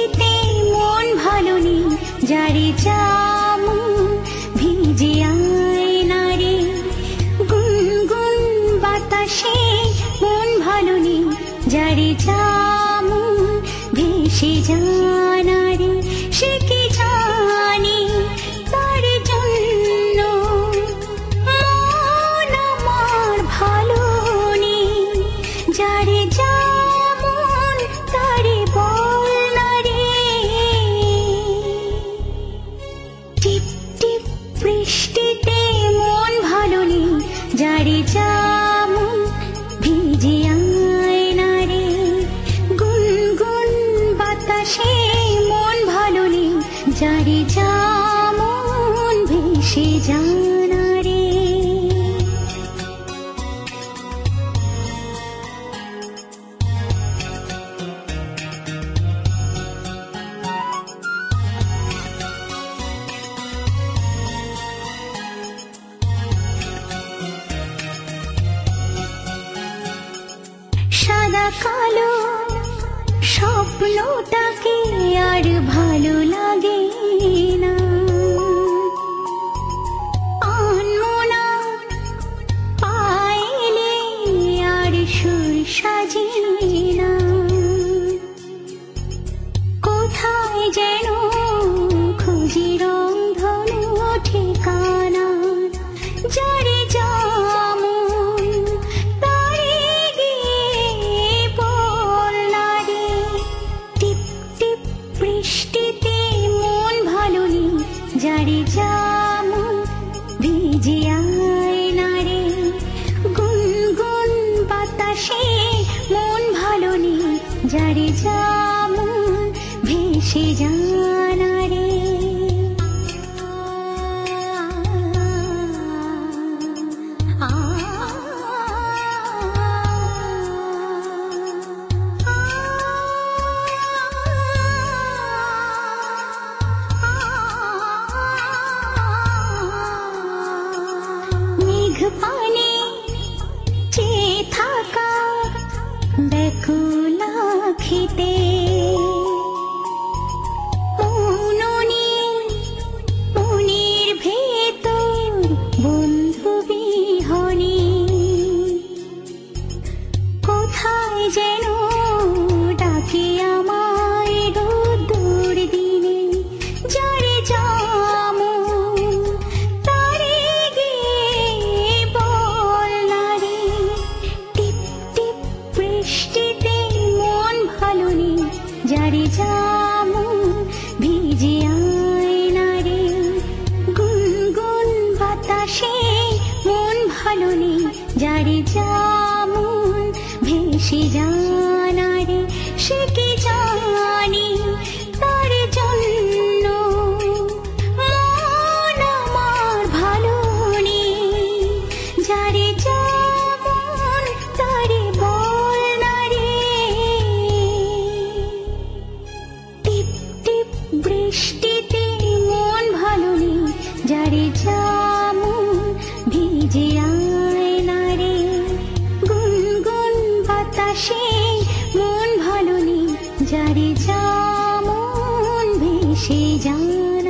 বৃষ্টিতে মন ভালো নেই যারে যেমন ভিজে আয়না রে, গুনগুন বাতাসে মন ভালো নেই যারে যেমন ভেসে জানা রে, সে কি জানি তার জন্য মন আমার ভালো নেই যারে যেমন তারে বল না রে। টিপ টিপ বৃষ্টিতে মন ভালো নেই যারে যেমন ভিজে আয়না রে, গুনগুন বাতাসে মন ভালো নেই যারে যেমন ভেসে জানা রে। সাদা কালো স্বপ্নটাকে আর ভালো লাগে না, আনমনা পাইলে আর সুর সাজি না, কোথায় যেন খুঁজি রংধনু ঠিকানা যারে যেমন তারে গিয়ে বল না রে। টিপ টিপ বৃষ্টিতে মন ভালো নেই যারে যেমন ভিজে আয়না রে, গুনগুন বাতাসে মন ভালো নেই যারে যেমন ভেসে জানা রে। মেঘ পানে চেয়ে থাকা ব্যাকুল আখিতে, মনের ভেতর বন্ধু বিহনে, কোথায় যেন ডাকে আমায় রোদ্দুর দিনে যারে যেমন তারে গিয়ে বল না রে। টিপ টিপ বৃষ্টিতে মন ভালো নেই যারে যেমন ভিজে আয়না রে, গুনগুন বাতাসে মন ভালো নেই যারে যেমন ভেসে জানা রে, সে কি জানি তার জন্য মন আমার ভালো নেই যারে যেমন তারে বল না রে। টিপ টিপ বৃষ্টিতে মন ভালো নেই যারে যেমন ভিজে আয়না রে, গুনগুন বাতাসে মন ভালো নেই যারে যেমন ভেসে জানা।